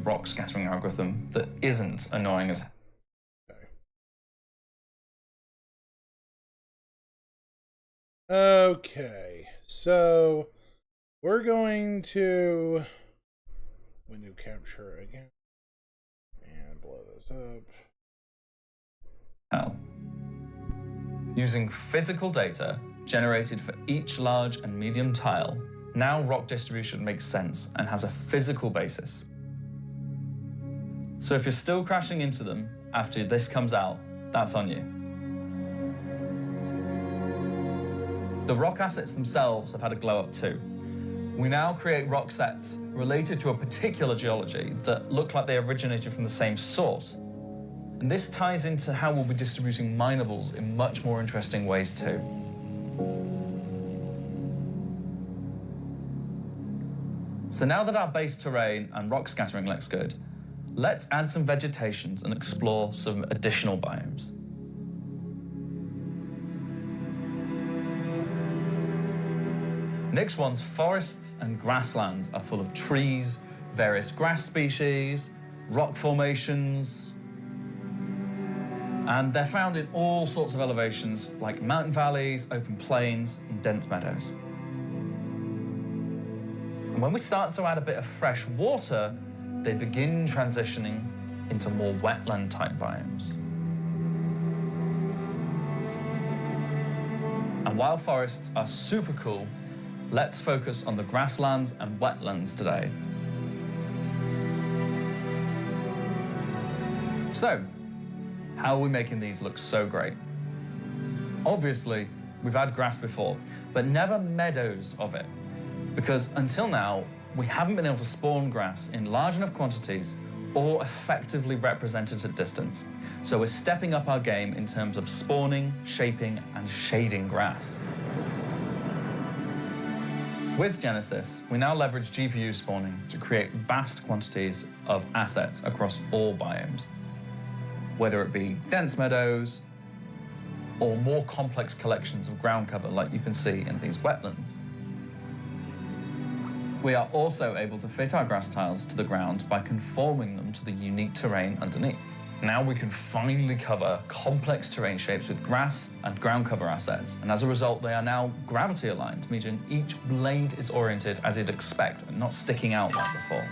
rock scattering algorithm that isn't annoying as Okay, so we're going to window capture again and blow this up. hell. Using physical data generated for each large and medium tile, now rock distribution makes sense and has a physical basis. So if you're still crashing into them after this comes out, that's on you. The rock assets themselves have had a glow up too. We now create rock sets related to a particular geology that look like they originated from the same source. And this ties into how we'll be distributing minables in much more interesting ways too. So now that our base terrain and rock scattering looks good, let's add some vegetations and explore some additional biomes. Next one's forests and grasslands are full of trees, various grass species, rock formations, and they're found in all sorts of elevations like mountain valleys, open plains, and dense meadows. And when we start to add a bit of fresh water, they begin transitioning into more wetland-type biomes. And while forests are super cool, let's focus on the grasslands and wetlands today. So, how are we making these look so great? Obviously, we've had grass before, but never meadows of it. Because until now, we haven't been able to spawn grass in large enough quantities or effectively represented at distance. So we're stepping up our game in terms of spawning, shaping, and shading grass. With Genesis, we now leverage GPU spawning to create vast quantities of assets across all biomes, whether it be dense meadows or more complex collections of ground cover like you can see in these wetlands. We are also able to fit our grass tiles to the ground by conforming them to the unique terrain underneath. Now we can finally cover complex terrain shapes with grass and ground cover assets, and as a result, they are now gravity aligned, meaning each blade is oriented as you'd expect and not sticking out like before.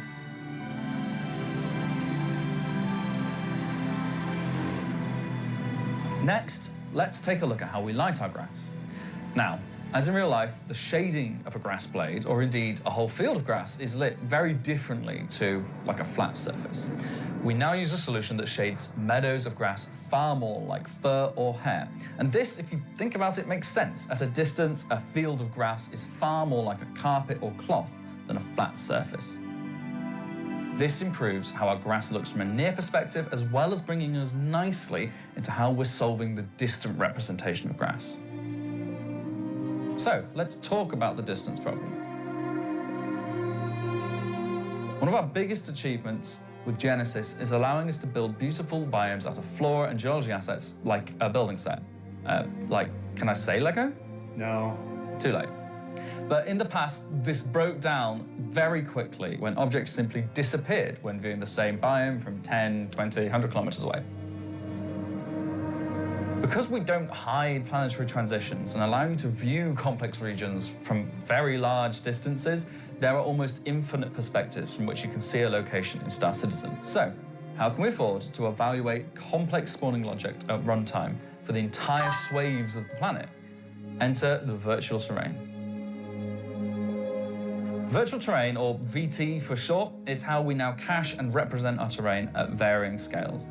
Next, let's take a look at how we light our grass. Now, as in real life, the shading of a grass blade, or indeed a whole field of grass, is lit very differently to like a flat surface. We now use a solution that shades meadows of grass far more like fur or hair. And this, if you think about it, makes sense. At a distance, a field of grass is far more like a carpet or cloth than a flat surface. This improves how our grass looks from a near perspective, as well as bringing us nicely into how we're solving the distant representation of grass. So, let's talk about the distance problem. One of our biggest achievements with Genesis is allowing us to build beautiful biomes out of flora and geology assets like a building set. Can I say Lego? No. Too late. But in the past, this broke down very quickly when objects simply disappeared when viewing the same biome from 10, 20, 100 kilometers away. Because we don't hide planetary transitions and allow you to view complex regions from very large distances, there are almost infinite perspectives from which you can see a location in Star Citizen. So, how can we afford to evaluate complex spawning logic at runtime for the entire swathes of the planet? Enter the virtual terrain. Virtual terrain, or VT for short, is how we now cache and represent our terrain at varying scales.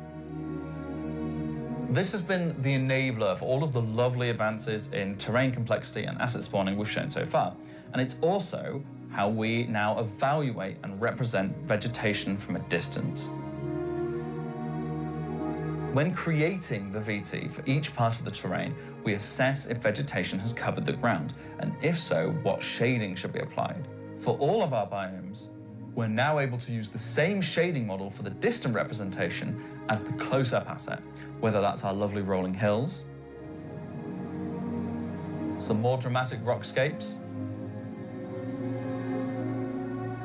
This has been the enabler for all of the lovely advances in terrain complexity and asset spawning we've shown so far. And it's also how we now evaluate and represent vegetation from a distance. When creating the VT for each part of the terrain, we assess if vegetation has covered the ground, and if so, what shading should be applied. For all of our biomes, we're now able to use the same shading model for the distant representation as the close-up asset, whether that's our lovely rolling hills, some more dramatic rockscapes,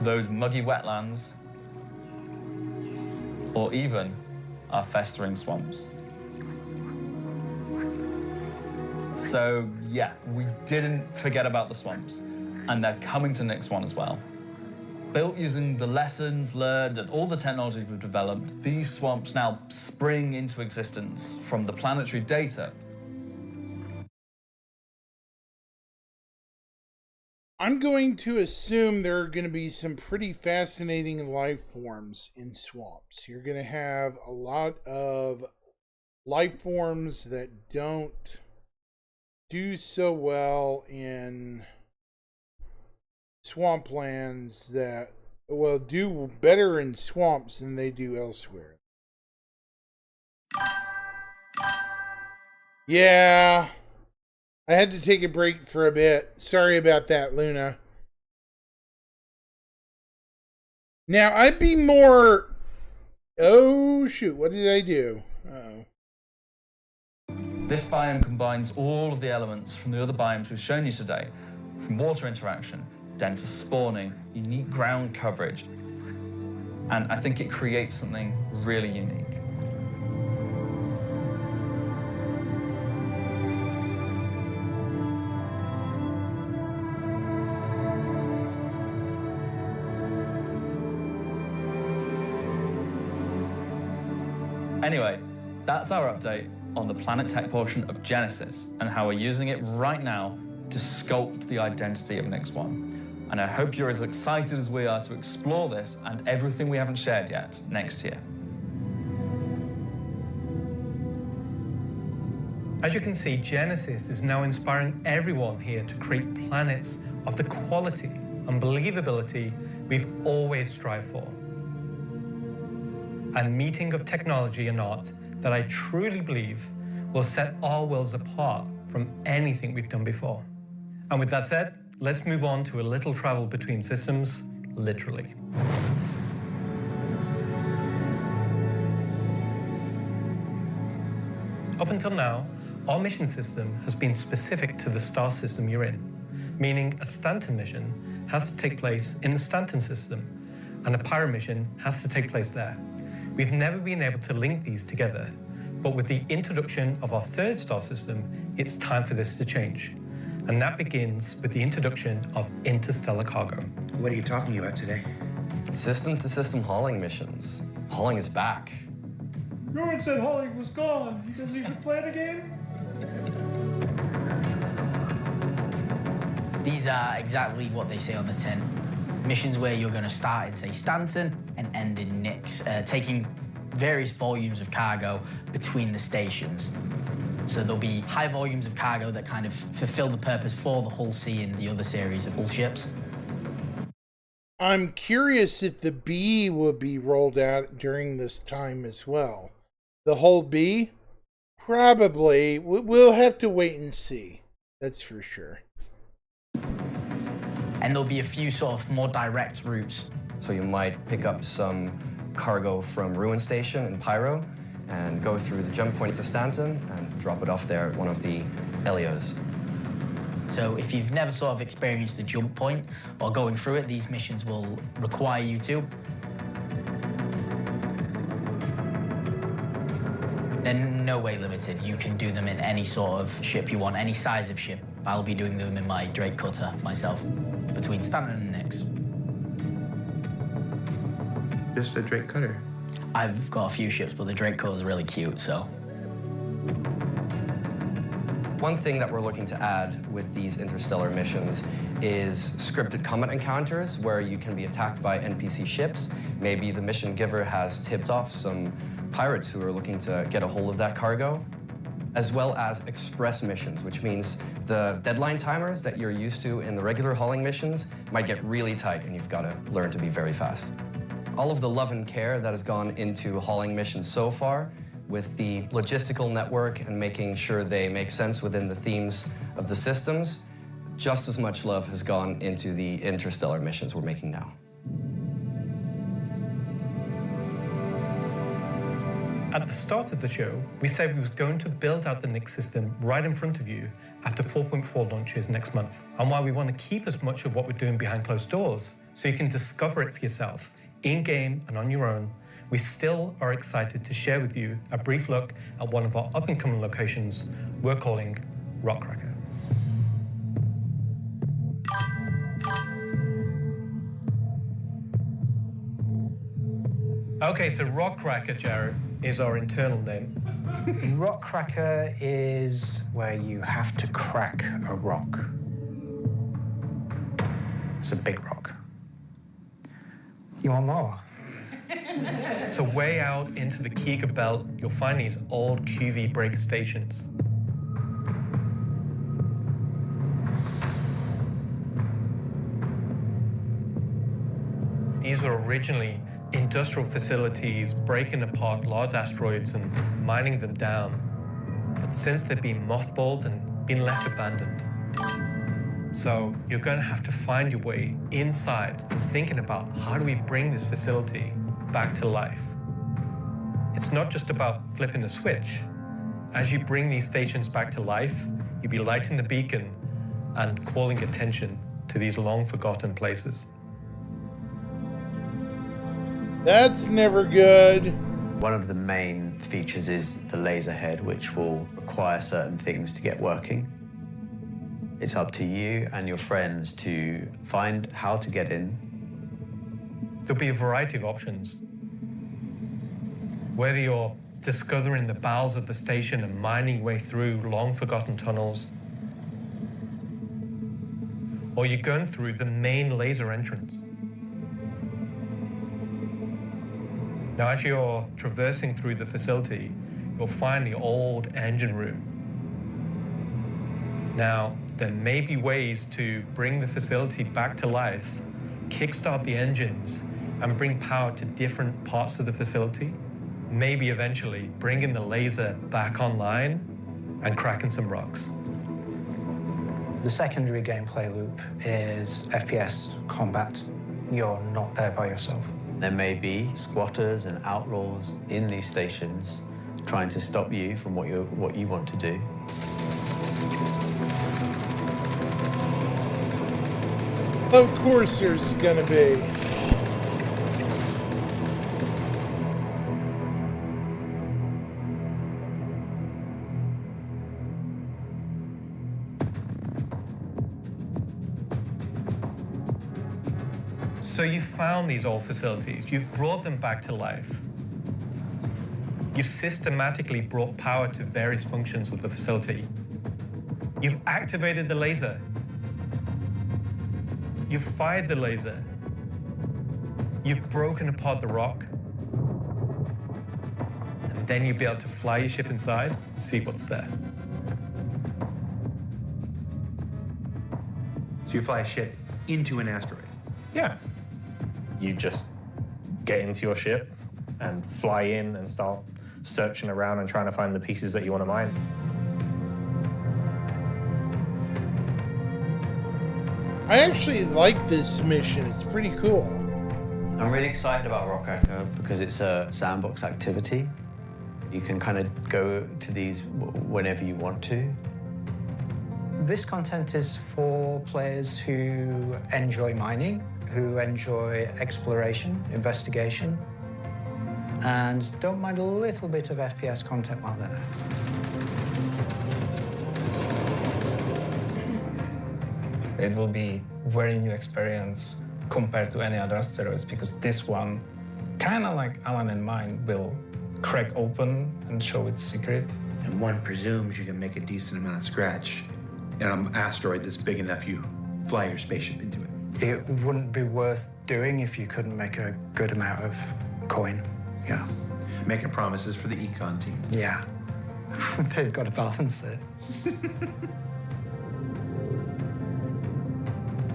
those muggy wetlands, or even our festering swamps. So yeah, we didn't forget about the swamps, and they're coming to Nyx 1 as well. Built using the lessons learned and all the technologies we've developed, these swamps now spring into existence from the planetary data. I'm going to assume there are going to be some pretty fascinating life forms in swamps. You're going to have a lot of life forms that don't do so well in swamplands that, well, do better in swamps than they do elsewhere. Yeah. I had to take a break for a bit. Sorry about that, Luna. Now, I'd be more... Oh, shoot. What did I do? Uh-oh. This biome combines all of the elements from the other biomes we've shown you today, from water interaction, denser spawning, unique ground coverage, and I think it creates something really unique. Anyway, that's our update on the Planet Tech portion of Genesis and how we're using it right now to sculpt the identity of Nyx 1. And I hope you're as excited as we are to explore this and everything we haven't shared yet next year. As you can see, Genesis is now inspiring everyone here to create planets of the quality and believability we've always strived for. A meeting of technology and art that I truly believe will set our worlds apart from anything we've done before. And with that said, let's move on to a little travel between systems, literally. Up until now, our mission system has been specific to the star system you're in, meaning a Stanton mission has to take place in the Stanton system, and a Pyro mission has to take place there. We've never been able to link these together, but with the introduction of our third star system, it's time for this to change. And that begins with the introduction of interstellar cargo. What are you talking about today? System-to-system hauling missions. Hauling is back. No one said hauling was gone. You guys even play the game? These are exactly what they say on the tin. Missions where you're going to start in, say, Stanton and end in Nyx, taking various volumes of cargo between the stations. So there'll be high volumes of cargo that kind of fulfill the purpose for the Hull C and the other series of Hull ships. I'm curious if the B will be rolled out during this time as well. The Hull B? Probably. We'll have to wait and see. That's for sure. And there'll be a few sort of more direct routes. So you might pick up some cargo from Ruin Station in Pyro and go through the jump point to Stanton and drop it off there at one of the Helios. So if you've never sort of experienced the jump point or going through it, these missions will require you to. They're no way limited. You can do them in any sort of ship you want, any size of ship. I'll be doing them in my Drake Cutter myself, between Stanton and Nyx. Just a Drake Cutter. I've got a few ships, but the Drake Cutter is really cute, so. One thing that we're looking to add with these interstellar missions is scripted combat encounters where you can be attacked by NPC ships. Maybe the mission giver has tipped off some pirates who are looking to get a hold of that cargo, as well as express missions, which means the deadline timers that you're used to in the regular hauling missions might get really tight and you've got to learn to be very fast. All of the love and care that has gone into hauling missions so far, with the logistical network and making sure they make sense within the themes of the systems, just as much love has gone into the interstellar missions we're making now. At the start of the show, we said we was going to build out the Nyx system right in front of you after 4.4 launches next month, and why we want to keep as much of what we're doing behind closed doors so you can discover it for yourself, in-game and on your own, we still are excited to share with you a brief look at one of our up-and-coming locations we're calling Rockcracker. Okay, so Rockcracker, Jared, is our internal name. Rockcracker is where you have to crack a rock. It's a big rock. You want more? So way out into the Keiga Belt, you'll find these old QV breaker stations. These were originally industrial facilities breaking apart large asteroids and mining them down. But since they've been mothballed and been left abandoned. So you're going to have to find your way inside and thinking about how do we bring this facility back to life. It's not just about flipping a switch. As you bring these stations back to life, you'll be lighting the beacon and calling attention to these long forgotten places. That's never good. One of the main features is the laser head, which will require certain things to get working. It's up to you and your friends to find how to get in. There'll be a variety of options. Whether you're discovering the bowels of the station and mining your way through long-forgotten tunnels, or you're going through the main laser entrance. Now, as you're traversing through the facility, you'll find the old engine room. Now, there may be ways to bring the facility back to life, kickstart the engines, and bring power to different parts of the facility. Maybe eventually bringing the laser back online and cracking some rocks. The secondary gameplay loop is FPS combat. You're not there by yourself. There may be squatters and outlaws in these stations trying to stop you from what you want to do. Of course there's gonna be. So you've found these old facilities, you've brought them back to life. You've systematically brought power to various functions of the facility. You've activated the laser. You've fired the laser. You've broken apart the rock. And then you'll be able to fly your ship inside and see what's there. So you fly a ship into an asteroid. Yeah. You just get into your ship and fly in and start searching around and trying to find the pieces that you want to mine. I actually like this mission. It's pretty cool. I'm really excited about Rockcracker because it's a sandbox activity. You can kind of go to these whenever you want to. This content is for players who enjoy mining, who enjoy exploration, investigation, and don't mind a little bit of FPS content while they're there. It will be very new experience compared to any other asteroids because this one, kind of like Alan and mine, will crack open and show its secret. And one presumes you can make a decent amount of scratch in an asteroid that's big enough you fly your spaceship into it. It wouldn't be worth doing if you couldn't make a good amount of coin. Yeah. Making promises for the econ team. Yeah. They've got to balance it.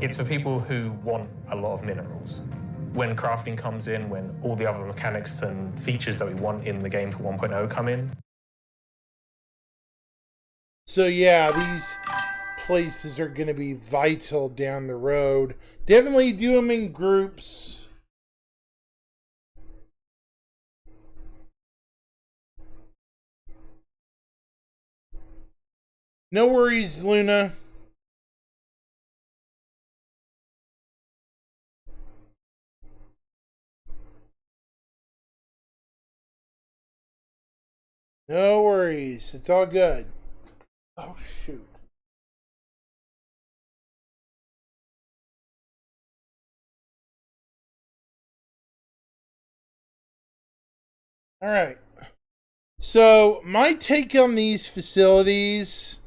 It's for people who want a lot of minerals. When crafting comes in, when all the other mechanics and features that we want in the game for 1.0 come in. So yeah, these places are going to be vital down the road. Definitely do them in groups. No worries, Luna. No worries. It's all good. Oh, shoot. All right. So, my take on these facilities,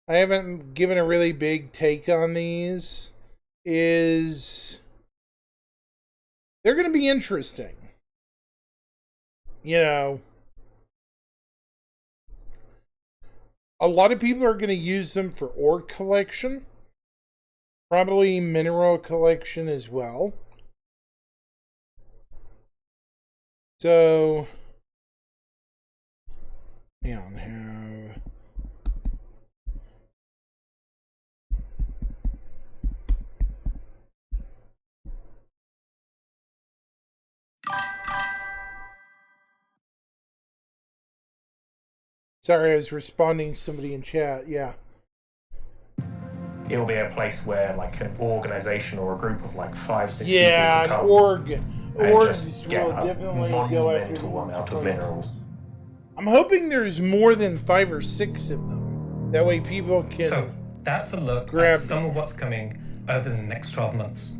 I haven't given a really big take on these, is they're going to be interesting. You know, a lot of people are going to use them for ore collection, probably mineral collection as well. So, hang on, have sorry, I was responding to somebody in chat. Yeah. It'll be a place where like an organization or a group of like 5-6 Yeah, people an can come org. and Orgs just get will a definitely go after monumental amount of minerals. I'm hoping there's more than 5 or 6 of them. That way people can. So that's a look grab at some of what's coming over the next 12 months.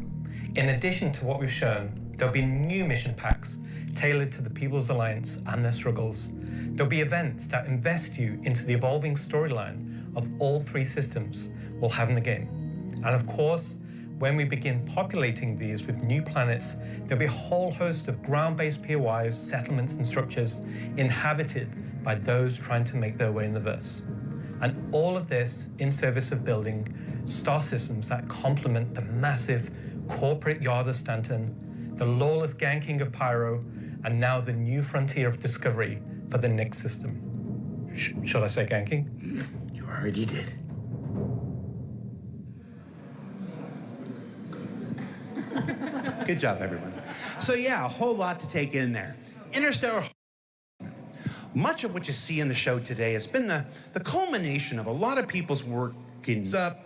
In addition to what we've shown, there'll be new mission packs tailored to the People's Alliance and their struggles. There'll be events that invest you into the evolving storyline of all 3 systems we'll have in the game. And of course, when we begin populating these with new planets, there'll be a whole host of ground-based POIs, settlements, and structures inhabited by those trying to make their way in the verse. And all of this in service of building star systems that complement the massive corporate yard of Stanton, the lawless ganking of Pyro, and now the new frontier of discovery for the Nyx system. Should I say ganking? You already did. Good job, everyone. So yeah, a whole lot to take in there. Interstellar. Much of what you see in the show today has been the culmination of a lot of people's work in... What's up?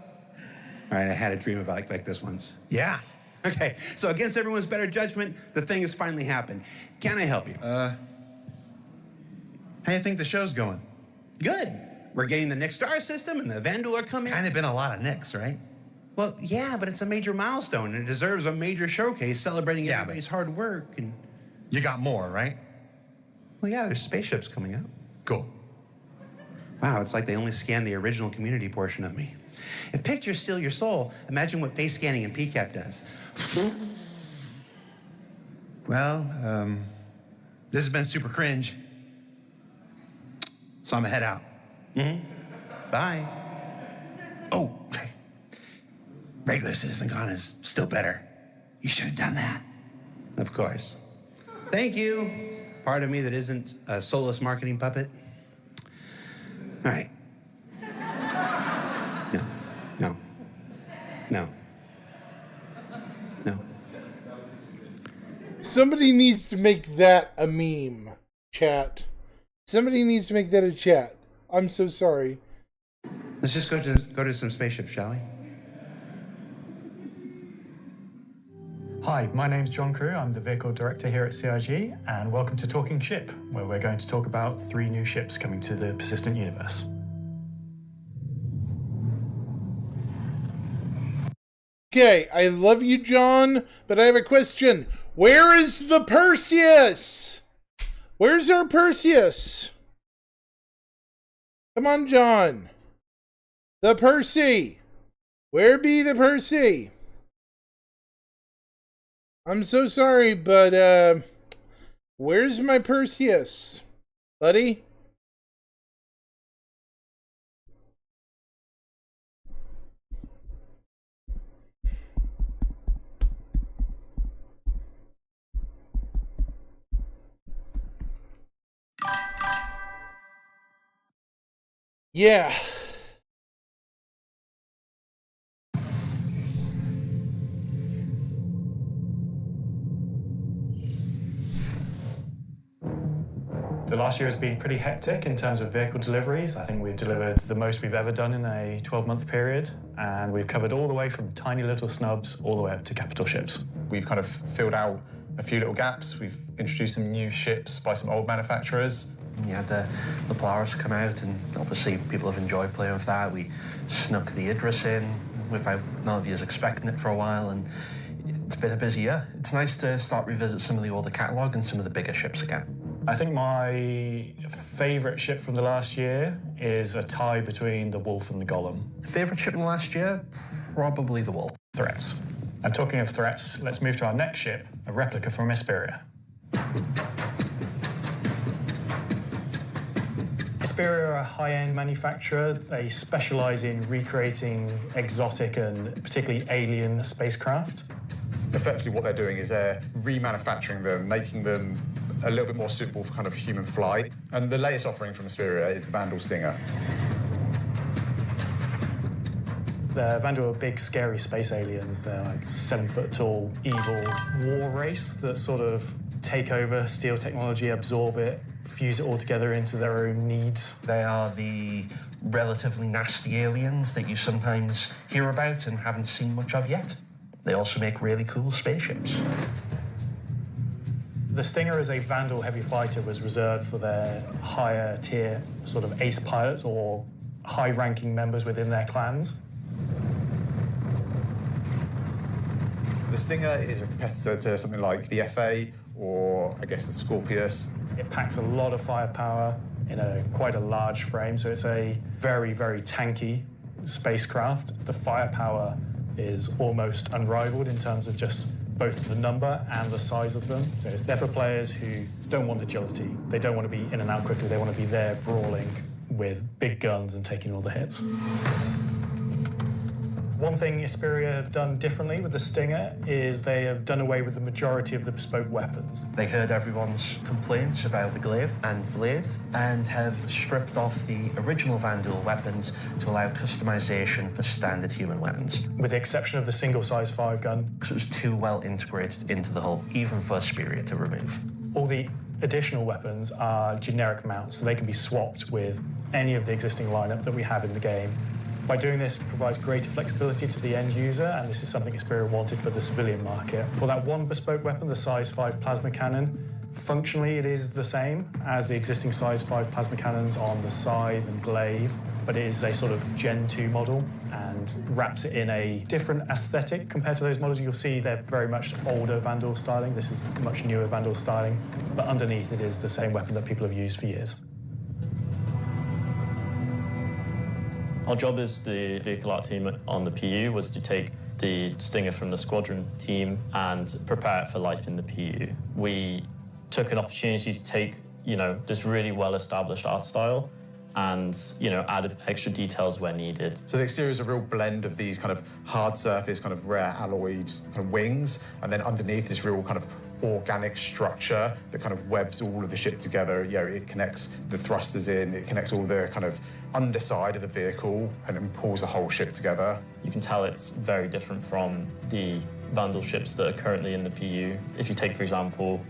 All right, I had a dream about like this once. Yeah. Okay, so against everyone's better judgment, the thing has finally happened. Can I help you? How do you think the show's going? Good. We're getting the Nyx star system and the Vandal are coming. Kind of been a lot of Nyx, right? Well, yeah, but it's a major milestone and it deserves a major showcase celebrating everybody's hard work. And you got more, right? Well, yeah, there's spaceships coming out. Cool. Wow, it's like they only scanned the original community portion of me. If pictures steal your soul, imagine what face scanning in PCAP does. Well, this has been super cringe. So I'm gonna head out. Bye. Oh, regular Citizen Con is still better. You should have done that. Of course. Thank you. Part of me that isn't a soulless marketing puppet. All right. No. Somebody needs to make that a meme, chat. Somebody needs to make that a chat. I'm so sorry. Let's just go to some spaceships, shall we? Hi, my name's John Crew. I'm the Vehicle Director here at CIG, and welcome to Talking Ship, where we're going to talk about 3 new ships coming to the Persistent Universe. Okay, I love you, John, but I have a question. Where is the Perseus? Where's our Perseus? Come on, John. The Percy. Where be the Percy? I'm so sorry, but, where's my Perseus? Buddy? Yeah. The last year has been pretty hectic in terms of vehicle deliveries. I think we've delivered the most we've ever done in a 12-month period, and we've covered all the way from tiny little snubs all the way up to capital ships. We've kind of filled out a few little gaps. We've introduced some new ships by some old manufacturers. You had the Polaris come out, and obviously people have enjoyed playing with that. We snuck the Idris in without none of you expecting it for a while, and it's been a busy year. It's nice to start revisit some of the older catalogue and some of the bigger ships again. I think my favourite ship from the last year is a tie between the Wolf and the Golem. Favourite ship in the last year? Probably the Wolf. Threats. And talking of threats, let's move to our next ship, a replica from Hesperia. Hesperia are a high-end manufacturer. They specialise in recreating exotic and particularly alien spacecraft. Effectively what they're doing is they're remanufacturing them, making them a little bit more suitable for kind of human flight. And the latest offering from Hesperia is the Vandal Stinger. The Vandal are big, scary space aliens. They're like 7-foot-tall, evil war race that sort of take over, steal technology, absorb it, fuse it all together into their own needs. They are the relatively nasty aliens that you sometimes hear about and haven't seen much of yet. They also make really cool spaceships. The Stinger as a Vandal heavy fighter was reserved for their higher tier sort of ace pilots or high-ranking members within their clans. The Stinger is a competitor to something like the FA or, I guess, the Scorpius. It packs a lot of firepower in quite a large frame, so it's a very, very tanky spacecraft. The firepower is almost unrivaled in terms of just both the number and the size of them. So it's there for players who don't want agility. They don't want to be in and out quickly. They want to be there brawling with big guns and taking all the hits. One thing Hesperia have done differently with the Stinger is they have done away with the majority of the bespoke weapons. They heard everyone's complaints about the glaive and blade and have stripped off the original Vandal weapons to allow customization for standard human weapons. With the exception of the single-size 5 gun. Because it was too well integrated into the hull, even for Hesperia to remove. All the additional weapons are generic mounts, so they can be swapped with any of the existing lineup that we have in the game. By doing this, it provides greater flexibility to the end user, and this is something Hesperia wanted for the civilian market. For that one bespoke weapon, the size 5 plasma cannon, functionally it is the same as the existing size 5 plasma cannons on the Scythe and Glaive, but it is a sort of Gen 2 model and wraps it in a different aesthetic compared to those models. You'll see they're very much older Vandal styling. This is much newer Vandal styling, but underneath it is the same weapon that people have used for years. Our job as the vehicle art team on the PU was to take the Stinger from the squadron team and prepare it for life in the PU. We took an opportunity to take, this really well-established art style and, add extra details where needed. So the exterior is a real blend of these kind of hard surface, kind of rare alloyed kind of wings, and then underneath this real kind of organic structure that kind of webs all of the ship together. It connects the thrusters in, it connects all the kind of underside of the vehicle and then pulls the whole ship together. You can tell it's very different from the Vandal ships that are currently in the PU. If you take, for example,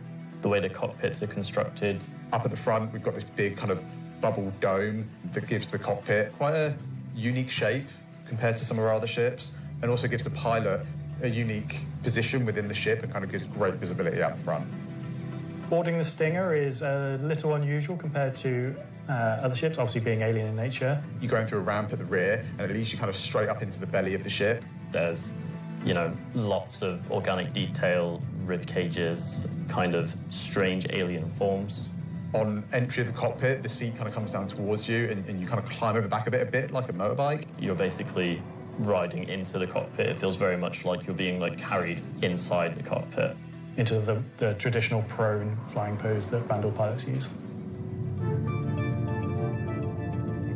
the way the cockpits are constructed. Up at the front, we've got this big kind of bubble dome that gives the cockpit quite a unique shape compared to some of our other ships, and also gives the pilot a unique position within the ship and kind of gives great visibility out the front. Boarding the Stinger is a little unusual compared to other ships, obviously being alien in nature. You're going through a ramp at the rear, and it leads you kind of straight up into the belly of the ship. There's, lots of organic detail, rib cages, kind of strange alien forms. On entry of the cockpit, the seat kind of comes down towards you, and you kind of climb over the back of it a bit like a motorbike. You're basically riding into the cockpit. It feels very much like you're being carried inside the cockpit. Into the traditional prone flying pose that Vandal pilots use.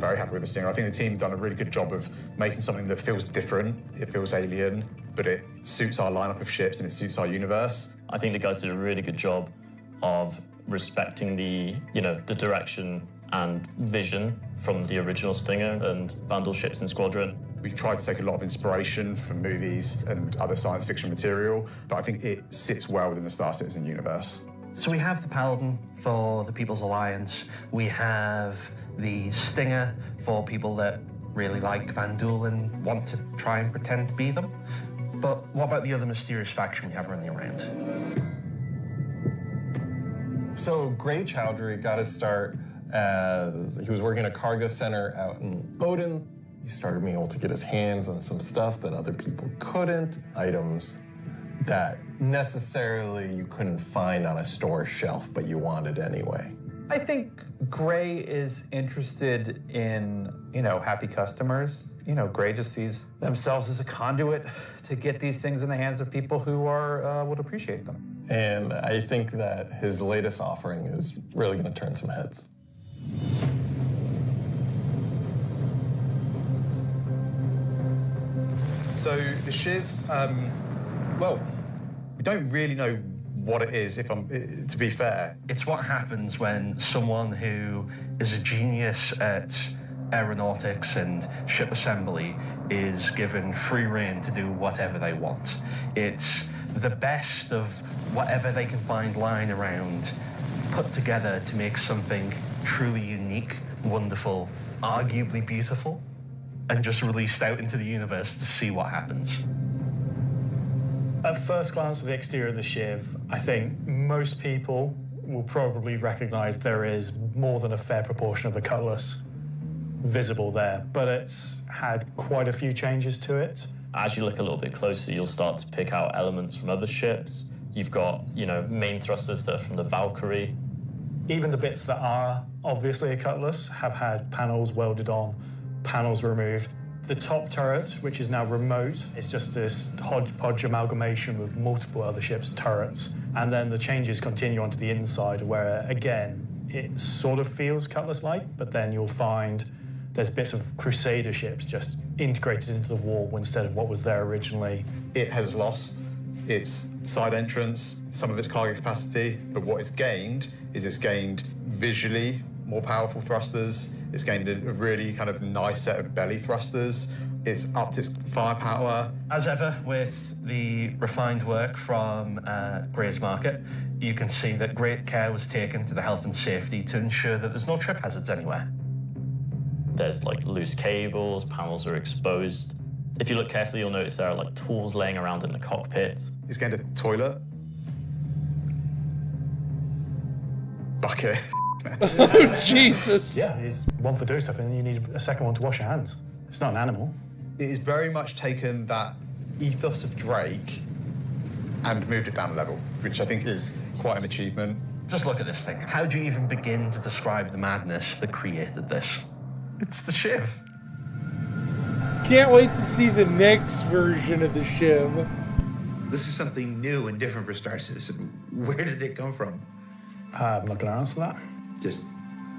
I'm very happy with the Stinger. I think the team have done a really good job of making something that feels different, it feels alien, but it suits our lineup of ships and it suits our universe. I think the guys did a really good job of respecting the direction and vision from the original Stinger and Vandal ships and Squadron. We've tried to take a lot of inspiration from movies and other science fiction material, but I think it sits well within the Star Citizen universe. So we have the Paladin for the People's Alliance. We have the Stinger for people that really like Vandal and want to try and pretend to be them. But what about the other mysterious faction we have running around? So Grey Chowdhury got his start as he was working at a cargo center out in Odin. He started being able to get his hands on some stuff that other people couldn't, items that necessarily you couldn't find on a store shelf, but you wanted anyway. I think Gray is interested in, happy customers. Gray just sees themselves as a conduit to get these things in the hands of people who would appreciate them. And I think that his latest offering is really going to turn some heads. So the Shiv, well, we don't really know what it is, to be fair. It's what happens when someone who is a genius at aeronautics and ship assembly is given free rein to do whatever they want. It's the best of whatever they can find lying around, put together to make something truly unique, wonderful, arguably beautiful, and just released out into the universe to see what happens. At first glance at the exterior of the Shiv, I think most people will probably recognize there is more than a fair proportion of the cutlass visible there, but it's had quite a few changes to it. As you look a little bit closer, you'll start to pick out elements from other ships. You've got, main thrusters that are from the Valkyrie. Even the bits that are obviously a cutlass have had panels welded on, panels removed. The top turret, which is now remote, is just this hodgepodge amalgamation with multiple other ships' turrets. And then the changes continue onto the inside where, again, it sort of feels cutlass-like, but then you'll find there's bits of Crusader ships just integrated into the wall instead of what was there originally. It has lost its side entrance, some of its cargo capacity, but what it's gained is it's gained visually more powerful thrusters. It's gained a really kind of nice set of belly thrusters. It's upped its firepower. As ever, with the refined work from Gray's Market, you can see that great care was taken to the health and safety to ensure that there's no trip hazards anywhere. There's loose cables, panels are exposed. If you look carefully, you'll notice there are tools laying around in the cockpit. It's gained a toilet. Bucket. Oh, Jesus. Yeah, it's one for doing stuff, and then you need a second one to wash your hands. It's not an animal. It has very much taken that ethos of Drake and moved it down a level, which I think is quite an achievement. Just look at this thing. How do you even begin to describe the madness that created this? It's the Shiv. Can't wait to see the next version of the Shiv. This is something new and different for Star Citizen. Where did it come from? I'm not going to answer that. Just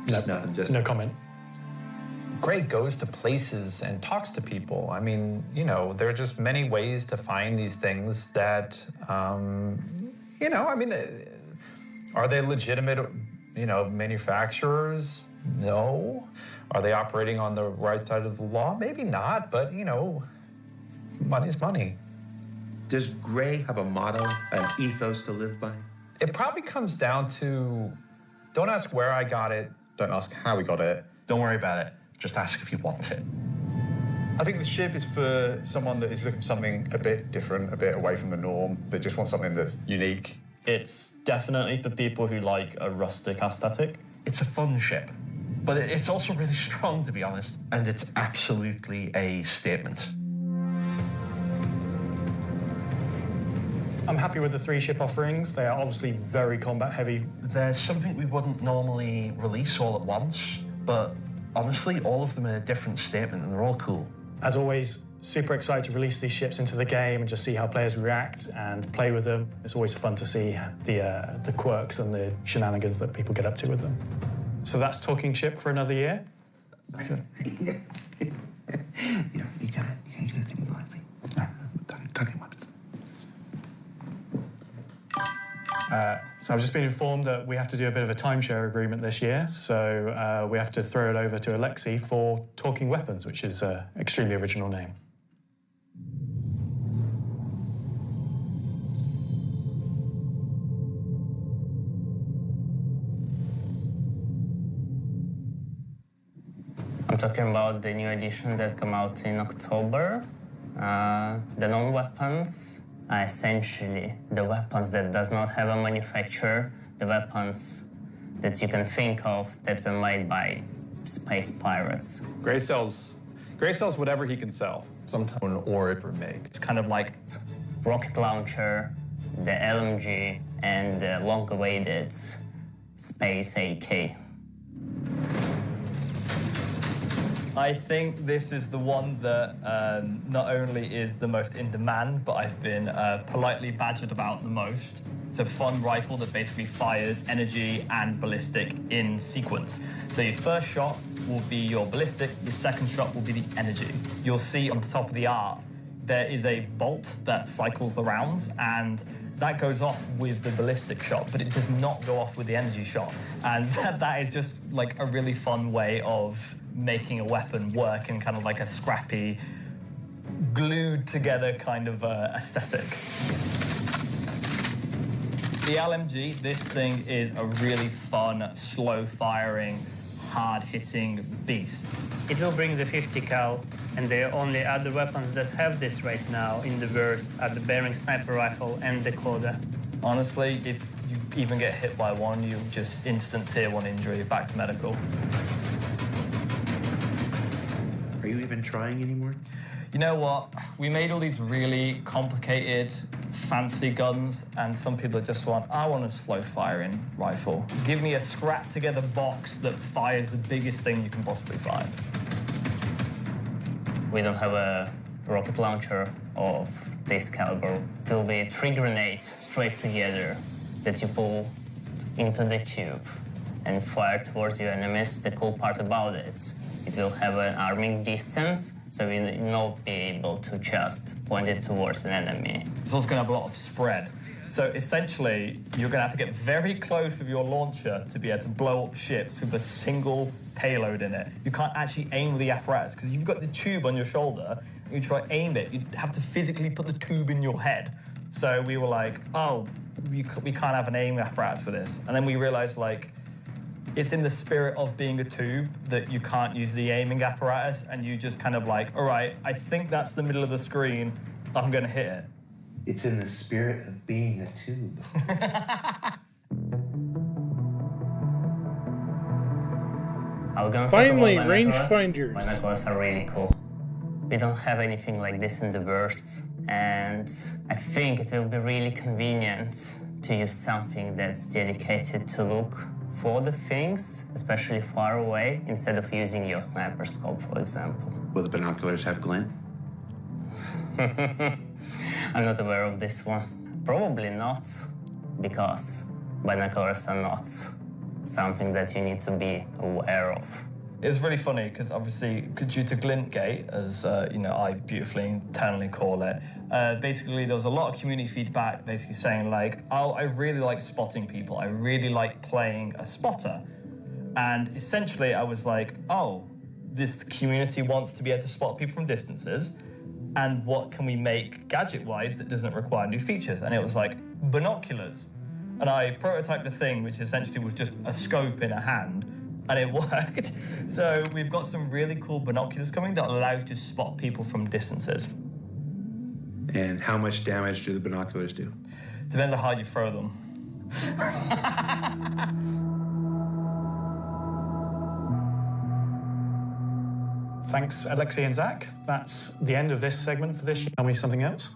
nothing. Just no comment. Gray goes to places and talks to people. I mean, there are just many ways to find these things that, are they legitimate, manufacturers? No. Are they operating on the right side of the law? Maybe not, but, money's money. Does Gray have a motto, an ethos to live by? It probably comes down to, don't ask where I got it. Don't ask how we got it. Don't worry about it. Just ask if you want it. I think the Shiv is for someone that is looking for something a bit different, a bit away from the norm. They just want something that's unique. It's definitely for people who like a rustic aesthetic. It's a fun ship, but it's also really strong, to be honest, and it's absolutely a statement. I'm happy with the 3 ship offerings. They are obviously very combat heavy. There's something we wouldn't normally release all at once, but honestly, all of them are a different statement and they're all cool. As always, super excited to release these ships into the game and just see how players react and play with them. It's always fun to see the quirks and the shenanigans that people get up to with them. So that's Talking Ship for another year. Yeah, you can do the thing with Lexi. Talking weapons. So I've just been informed that we have to do a bit of a timeshare agreement this year, so we have to throw it over to Alexi for Talking Weapons, which is an extremely original name. I'm talking about the new edition that came out in October. The non-weapons are essentially the weapons that does not have a manufacturer, the weapons that you can think of that were made by space pirates. Gray sells whatever he can sell. Sometimes or it make. It's kind of like rocket launcher, the LMG, and the long-awaited Space AK. I think this is the one that not only is the most in demand, but I've been politely badgered about the most. It's a fun rifle that basically fires energy and ballistic in sequence. So your first shot will be your ballistic, your second shot will be the energy. You'll see on the top of the art, there is a bolt that cycles the rounds, and that goes off with the ballistic shot, but it does not go off with the energy shot. And that is just like a really fun way of making a weapon work in kind of like a scrappy, glued together kind of aesthetic. The LMG, this thing is a really fun, slow-firing, hard-hitting beast. It will bring the 50 cal, and the only other weapons that have this right now in the verse are the Bearing Sniper Rifle and the Coda. Honestly, if you even get hit by one, you just instant tier 1 injury, back to medical. Are you even trying anymore? You know what? We made all these really complicated, fancy guns, and some people just want, I want a slow-firing rifle. Give me a scrap-together box that fires the biggest thing you can possibly fire. We don't have a rocket launcher of this caliber. It will be 3 grenades straight together that you pull into the tube and fire towards your enemies. The cool part about it, it will have an arming distance, so you will not be able to just point it towards an enemy. It's also going to have a lot of spread. So essentially, you're going to have to get very close with your launcher to be able to blow up ships with a single payload in it. You can't actually aim with the apparatus, because you've got the tube on your shoulder, and you try to aim it, you have to physically put the tube in your head. So we were like, oh, we can't have an aim apparatus for this. And then we realized, like, it's in the spirit of being a tube that you can't use the aiming apparatus, and you just kind of like, all right, I think that's the middle of the screen, I'm going to hit it. It's in the spirit of being a tube. Finally, rangefinders. Binoculars are really cool. We don't have anything like this in the verse, and I think it will be really convenient to use something that's dedicated to look for the things, especially far away, instead of using your sniper scope, for example. Will the binoculars have glint? I'm not aware of this one. Probably not, because binoculars are not something that you need to be aware of. It's really funny because obviously, due to Glintgate, as I beautifully internally call it, basically there was a lot of community feedback basically saying like, oh, I really like spotting people. I really like playing a spotter. And essentially I was like, oh, this community wants to be able to spot people from distances. And what can we make gadget-wise that doesn't require new features? And it was like, binoculars. And I prototyped a thing which essentially was just a scope in a hand, and it worked. So we've got some really cool binoculars coming that allow you to spot people from distances. And how much damage do the binoculars do? Depends on how you throw them. Thanks, Alexei and Zach. That's the end of this segment for this year. Tell me something else.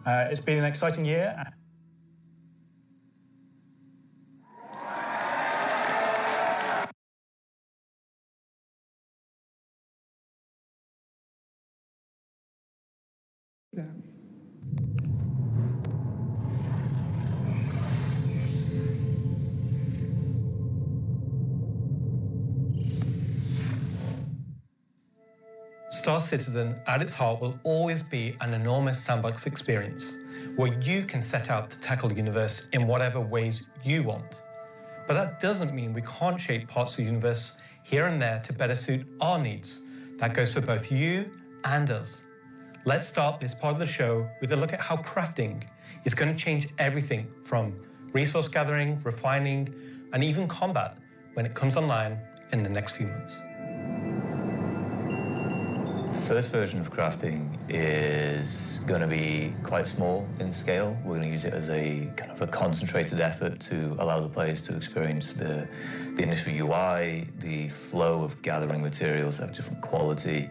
It's been an exciting year. Star Citizen, at its heart, will always be an enormous sandbox experience where you can set out to tackle the universe in whatever ways you want. But that doesn't mean we can't shape parts of the universe here and there to better suit our needs. That goes for both you and us. Let's start this part of the show with a look at how crafting is going to change everything from resource gathering, refining, and even combat when it comes online in the next few months. First version of crafting is going to be quite small in scale. We're going to use it as a kind of a concentrated effort to allow the players to experience the initial UI, the flow of gathering materials of different quality,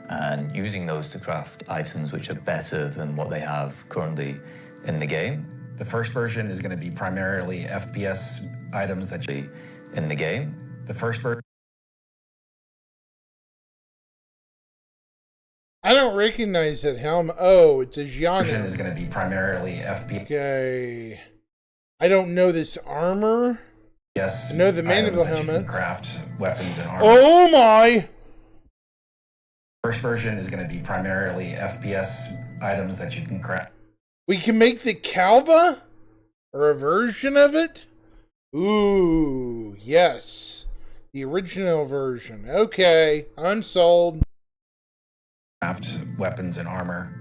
and using those to craft items which are better than what they have currently in the game. The first version is going to be primarily FPS items that you in the game. The first version. I don't recognize that helmet. Oh, it's a Version Gianna. is going to be primarily FPS. Okay. I don't know this armor. Yes. I know the Mandeville items that you can helmet. craft weapons and armor. Oh my! First version is going to be primarily FPS items that you can craft. We can make the Calva? Or a version of it? Ooh, yes. The original version. Okay, unsold. Craft weapons and armor.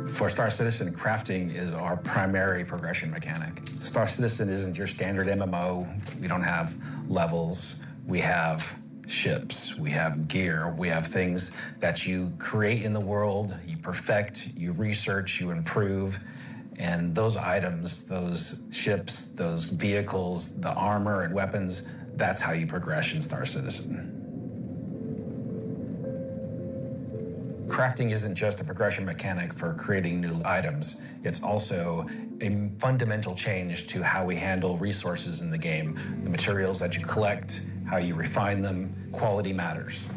For Star Citizen, crafting is our primary progression mechanic. Star Citizen isn't your standard MMO. We don't have levels. We have ships. We have gear. We have things that you create in the world, you perfect, you research, you improve. And those items, those ships, those vehicles, the armor and weapons, that's how you progress in Star Citizen. Crafting isn't just a progression mechanic for creating new items. It's also a fundamental change to how we handle resources in the game. The materials that you collect, how you refine them, quality matters.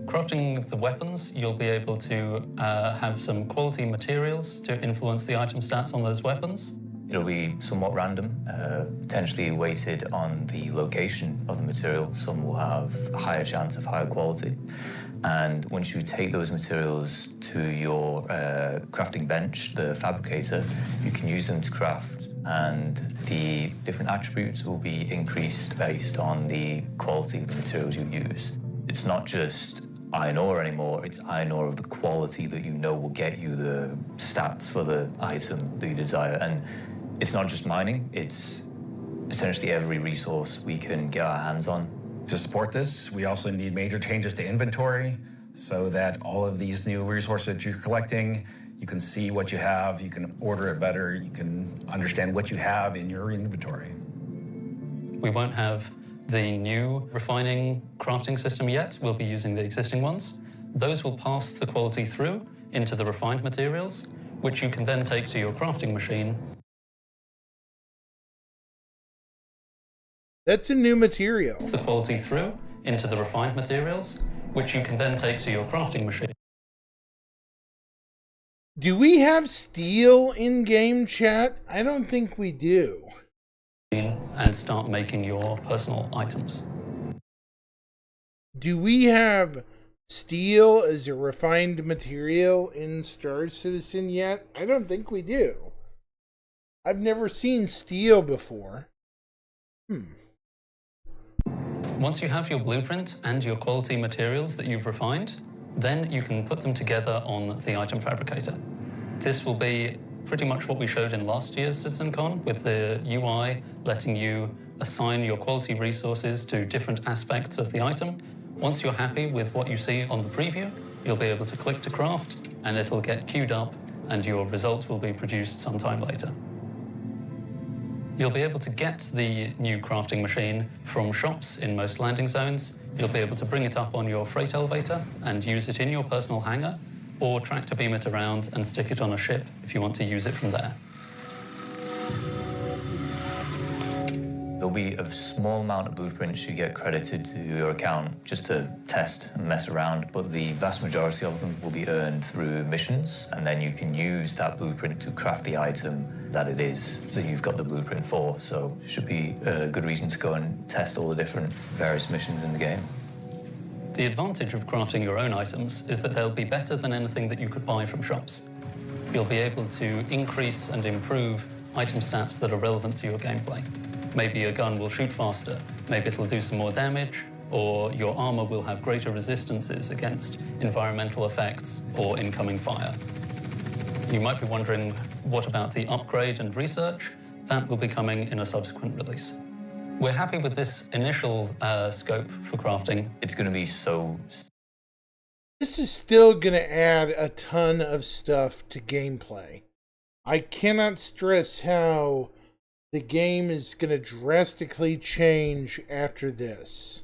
Crafting the weapons, you'll be able to have some quality materials to influence the item stats on those weapons. It'll be somewhat random, potentially weighted on the location of the material. Some will have a higher chance of higher quality. And once you take those materials to your crafting bench, the fabricator, you can use them to craft, and the different attributes will be increased based on the quality of the materials you use. It's not just iron ore anymore, it's iron ore of the quality that you know will get you the stats for the item that you desire. And it's not just mining, it's essentially every resource we can get our hands on. To support this, we also need major changes to inventory so that all of these new resources that you're collecting, you can see what you have, you can order it better, you can understand what you have in your inventory. We won't have the new refining crafting system yet. We'll be using the existing ones. Those will pass the quality through into the refined materials, which you can then take to your crafting machine. That's a new material. The quality through into the refined materials, which you can then take to your crafting machine. Do we have steel in game chat? I don't think we do. And start making your personal items. Do we have steel as a refined material in Star Citizen yet? I don't think we do. I've never seen steel before. Once you have your blueprint and your quality materials that you've refined, then you can put them together on the item fabricator. This will be pretty much what we showed in last year's CitizenCon, with the UI letting you assign your quality resources to different aspects of the item. Once you're happy with what you see on the preview, you'll be able to click to craft, and it'll get queued up, and your result will be produced sometime later. You'll be able to get the new crafting machine from shops in most landing zones. You'll be able to bring it up on your freight elevator and use it in your personal hangar, or tractor beam it around and stick it on a ship if you want to use it from there. There'll be a small amount of blueprints you get credited to your account just to test and mess around, but the vast majority of them will be earned through missions, and then you can use that blueprint to craft the item that it is that you've got the blueprint for. So it should be a good reason to go and test all the different various missions in the game. The advantage of crafting your own items is that they'll be better than anything that you could buy from shops. You'll be able to increase and improve item stats that are relevant to your gameplay. Maybe your gun will shoot faster, maybe it'll do some more damage, or your armor will have greater resistances against environmental effects or incoming fire. You might be wondering, what about the upgrade and research? That will be coming in a subsequent release. We're happy with this initial scope for crafting. It's going to be so... This is still going to add a ton of stuff to gameplay. I cannot stress how the game is going to drastically change after this.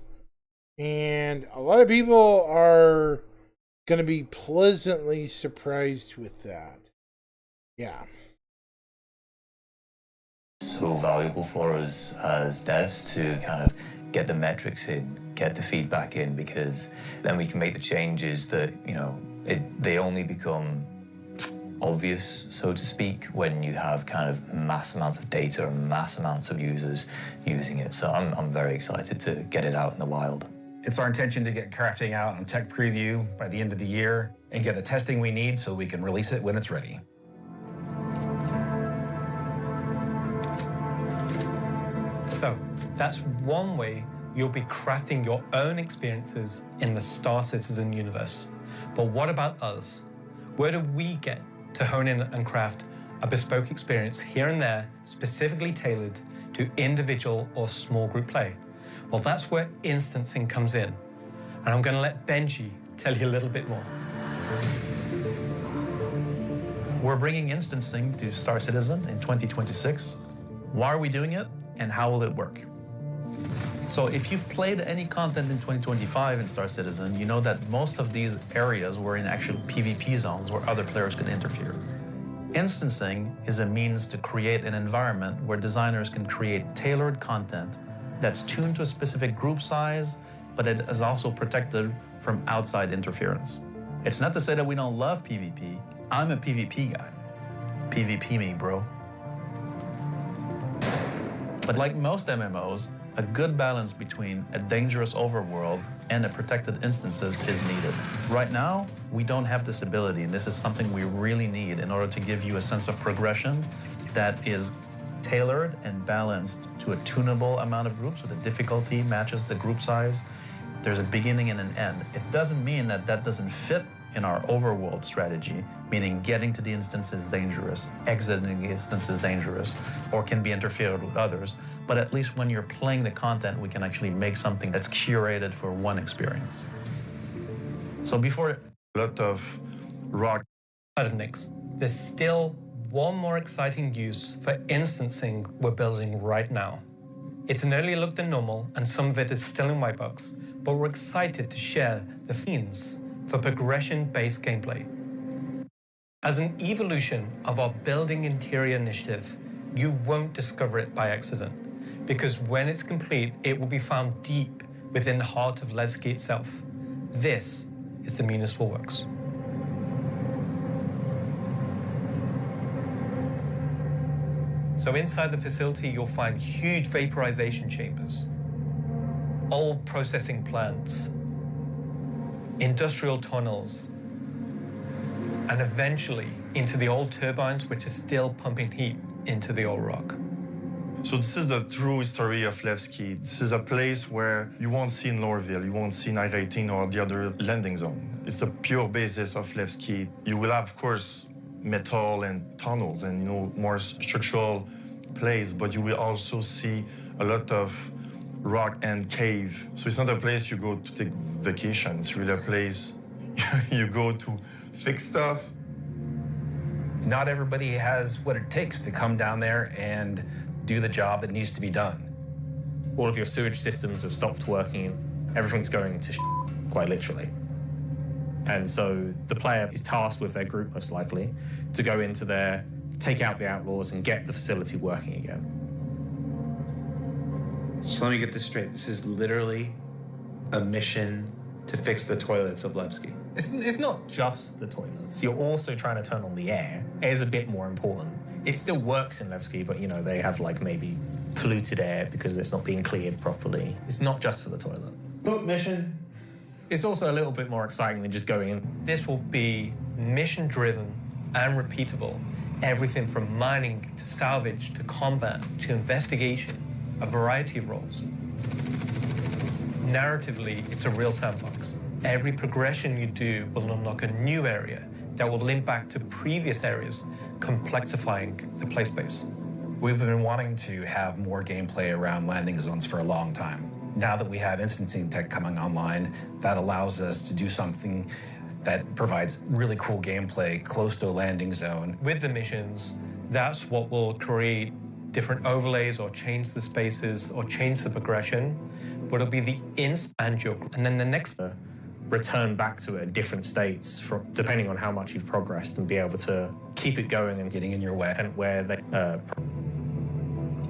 And a lot of people are going to be pleasantly surprised with that. Yeah. So valuable for us as devs to kind of get the metrics in, get the feedback in, because then we can make the changes that, you know, they only become obvious, so to speak, when you have kind of mass amounts of data and mass amounts of users using it. So I'm very excited to get it out in the wild. It's our intention to get crafting out on tech preview by the end of the year and get the testing we need so we can release it when it's ready. So that's one way you'll be crafting your own experiences in the Star Citizen universe. But what about us? Where do we get to hone in and craft a bespoke experience here and there, specifically tailored to individual or small group play? Well, that's where instancing comes in. And I'm going to let Benji tell you a little bit more. We're bringing instancing to Star Citizen in 2026. Why are we doing it, and how will it work? So if you've played any content in 2025 in Star Citizen, you know that most of these areas were in actual PvP zones where other players can interfere. Instancing is a means to create an environment where designers can create tailored content that's tuned to a specific group size, but it is also protected from outside interference. It's not to say that we don't love PvP. I'm a PvP guy. PvP me, bro. But like most MMOs, a good balance between a dangerous overworld and a protected instances is needed. Right now, we don't have this ability, and this is something we really need in order to give you a sense of progression that is tailored and balanced to a tunable amount of groups, so the difficulty matches the group size. There's a beginning and an end. It doesn't mean that that doesn't fit in our overworld strategy, meaning getting to the instance is dangerous, exiting the instance is dangerous, or can be interfered with others. But at least when you're playing the content, we can actually make something that's curated for one experience. So before a lot of rock Nix, there's still one more exciting use for instancing we're building right now. It's an earlier look than normal, and some of it is still in white box, but we're excited to share the means for progression-based gameplay. As an evolution of our Building Interior initiative, you won't discover it by accident, because when it's complete, it will be found deep within the heart of Levski itself. This is the Municipal Works. So inside the facility, you'll find huge vaporization chambers, old processing plants, industrial tunnels, and eventually into the old turbines, which are still pumping heat into the old rock. So this is the true history of Levski. This is a place where you won't see in Lorville, you won't see Night 18 or the other landing zone. It's the pure basis of Levski. You will have, of course, metal and tunnels and, more structural place, but you will also see a lot of rock and cave. So it's not a place you go to take vacation. It's really a place you go to fix stuff. Not everybody has what it takes to come down there and do the job that needs to be done. All of your sewage systems have stopped working. Everything's going to quite literally. And so the player is tasked with their group, most likely, to go into there, take out the outlaws, and get the facility working again. So let me get this straight. This is literally a mission to fix the toilets of Levski. It's not just the toilets. You're also trying to turn on the air. Air is a bit more important. It still works in Levski, but they have maybe polluted air because it's not being cleared properly. It's not just for the toilet. Boat mission. It's also a little bit more exciting than just going in. This will be mission-driven and repeatable. Everything from mining to salvage to combat to investigation, a variety of roles. Narratively, it's a real sandbox. Every progression you do will unlock a new area that will link back to previous areas, complexifying the play space. We've been wanting to have more gameplay around landing zones for a long time. Now that we have instancing tech coming online, that allows us to do something that provides really cool gameplay close to a landing zone. With the missions, that's what will create different overlays or change the spaces or change the progression, but it'll be the and then the next return back to it at different states depending on how much you've progressed and be able to keep it going and getting in your way. And where they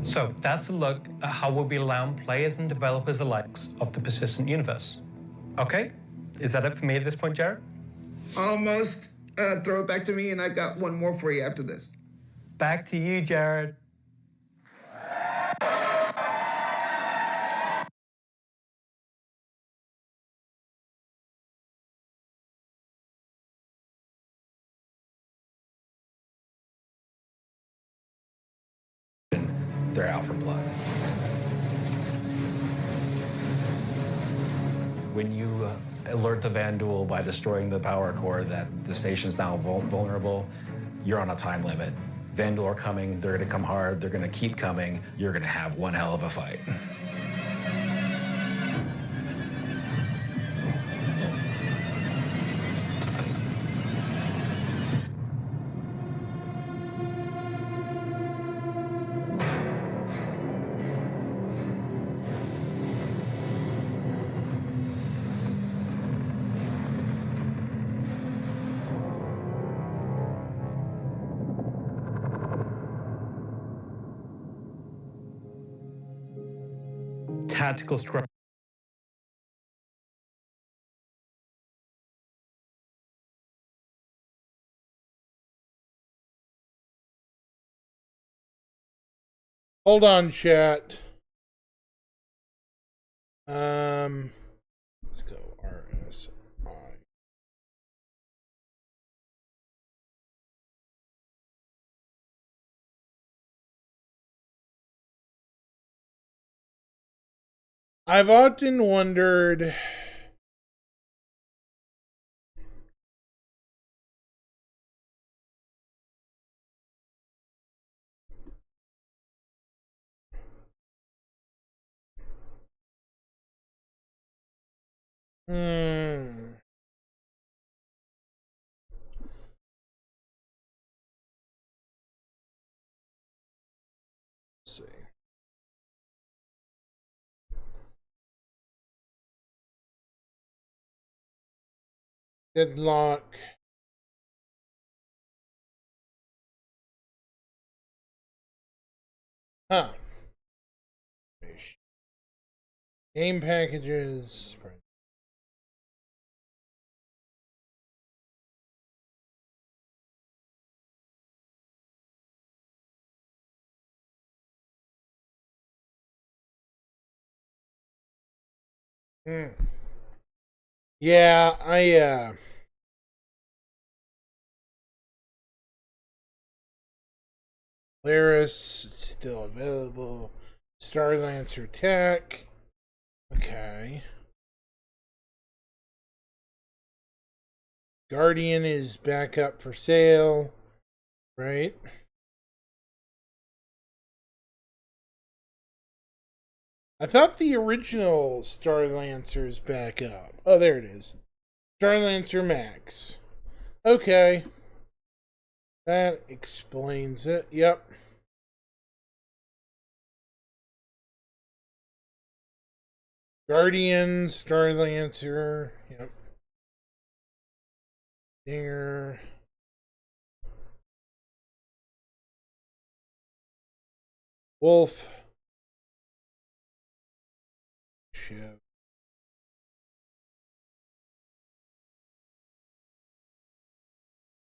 So that's a look at how we'll be allowing players and developers alike of the persistent universe. Okay, is that it for me at this point, Jared? Almost. Throw it back to me, and I've got one more for you after this. Back to you, Jared. They're out for blood. When you alert the Vanduul by destroying the power core that the station's now vulnerable, you're on a time limit. Vanduul are coming, they're gonna come hard, they're gonna keep coming, you're gonna have one hell of a fight. Tactical scrum. Hold on, chat. Let's go RSI. I've often wondered Let's see. Deadlock. Huh. Game packages. Yeah, Polaris still available. Starlancer Tech. Okay. Guardian is back up for sale. Right? I thought the original Starlancer is back up. Oh, there it is. Starlancer Max. Okay. That explains it. Yep. Guardian, Starlancer. Yep. There. Wolf. Ship.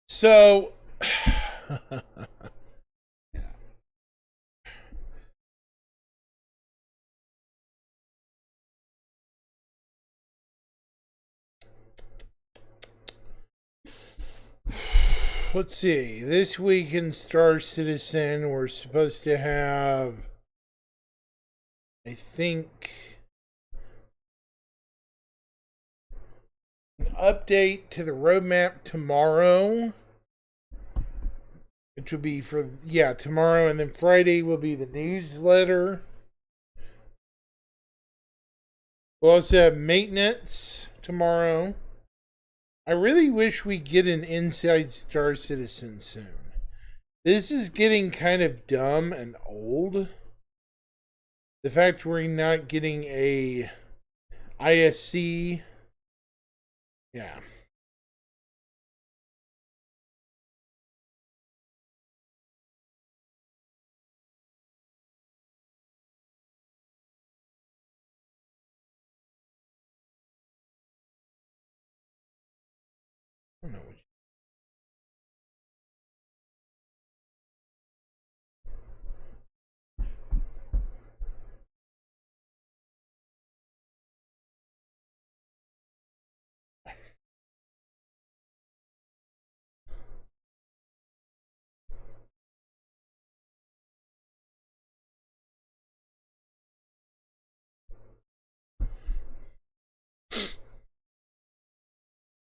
So, let's see. This week in Star Citizen, we're supposed to have, I think, an update to the roadmap tomorrow. which will be for, tomorrow, and then Friday will be the newsletter. We'll also have maintenance tomorrow. I really wish we get an Inside Star Citizen soon. This is getting kind of dumb and old. The fact we're not getting a ISC. Yeah. I don't know what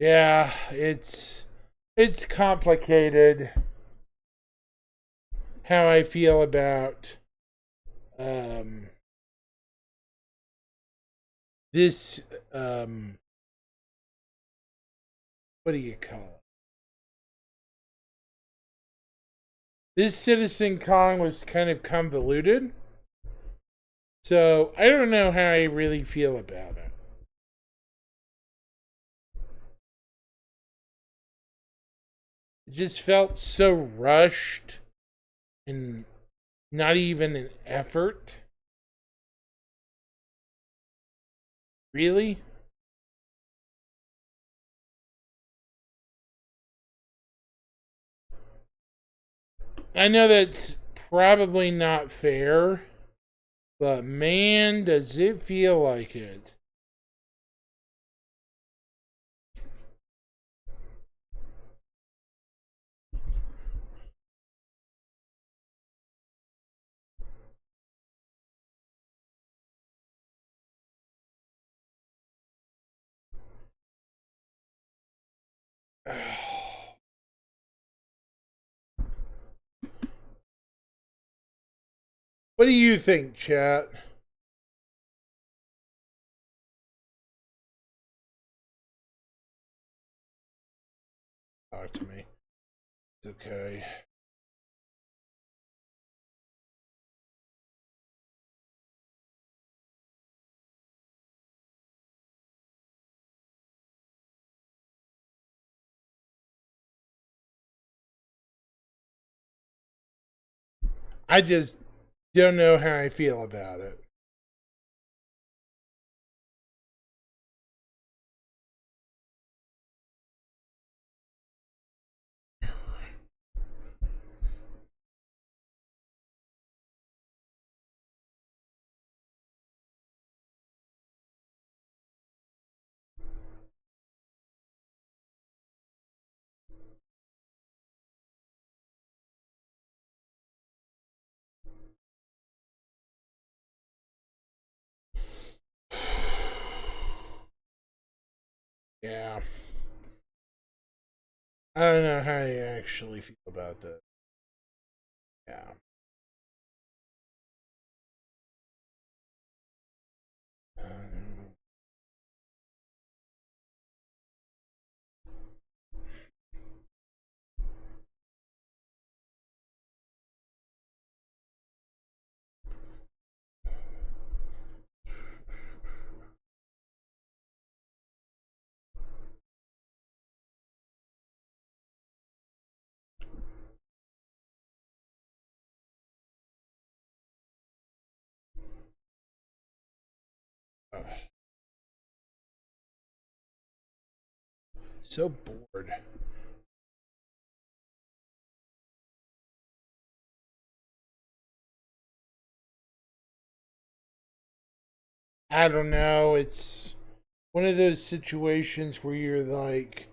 Yeah, it's complicated how I feel about this what do you call it? This Citizen Kong was kind of convoluted. So I don't know how I really feel about it. It just felt so rushed and not even an effort. Really? I know that's probably not fair, but man, does it feel like it. What do you think, chat? Talk to me. It's okay. I just don't know how I feel about it. Yeah. I don't know how I actually feel about that. Yeah. So bored. I don't know. It's one of those situations where you're like,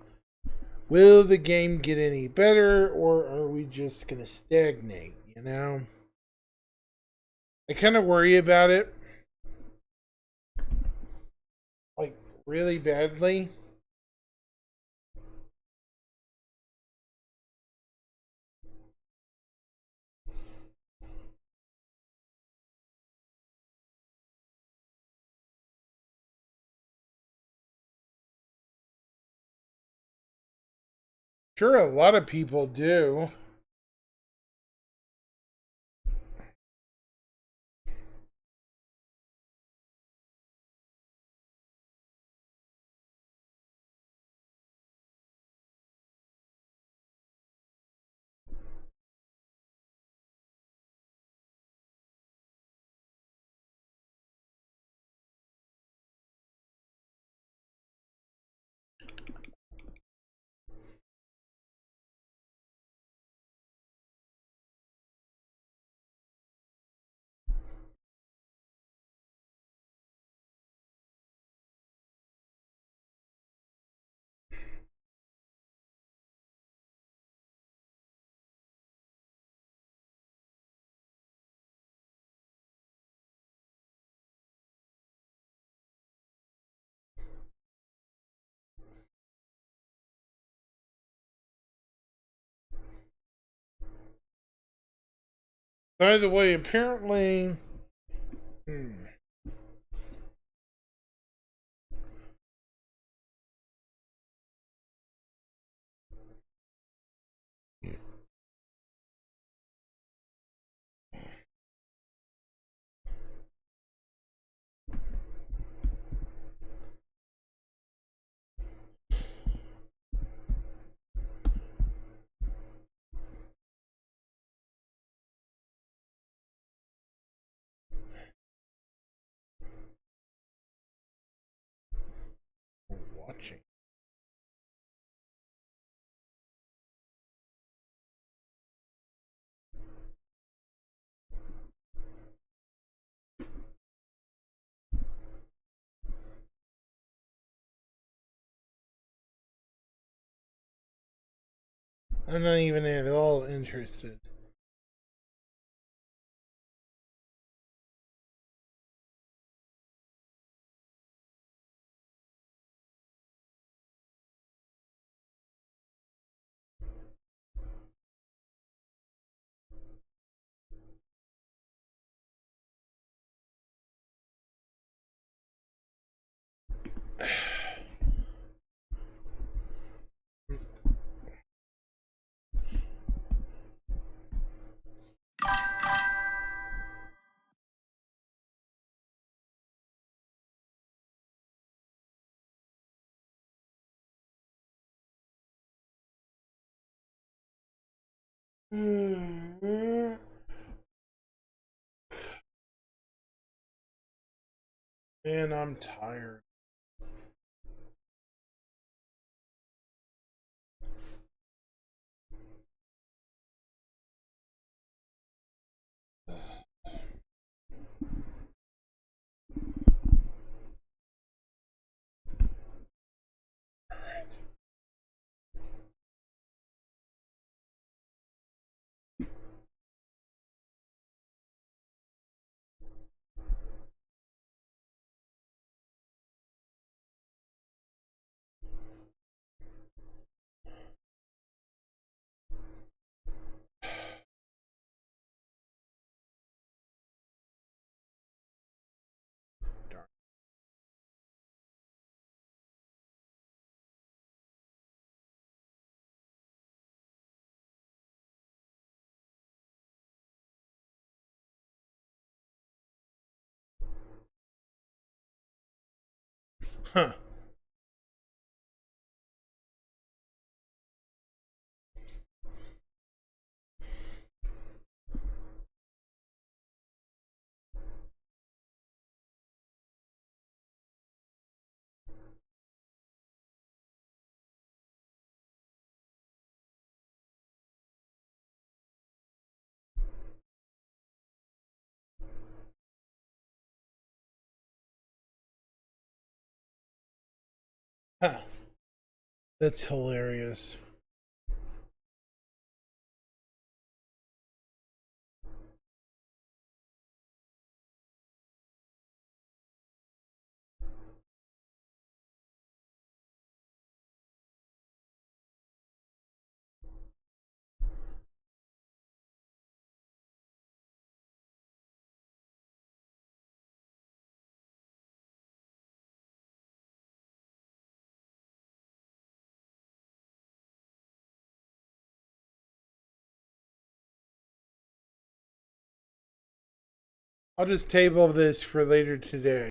will the game get any better, or are we just going to stagnate, you know? I kind of worry about it. Like, really badly. Sure, a lot of people do. By the way, apparently... Watching. I'm not even at all interested. Man, I'm tired. Huh. Huh. That's hilarious. I'll just table this for later today.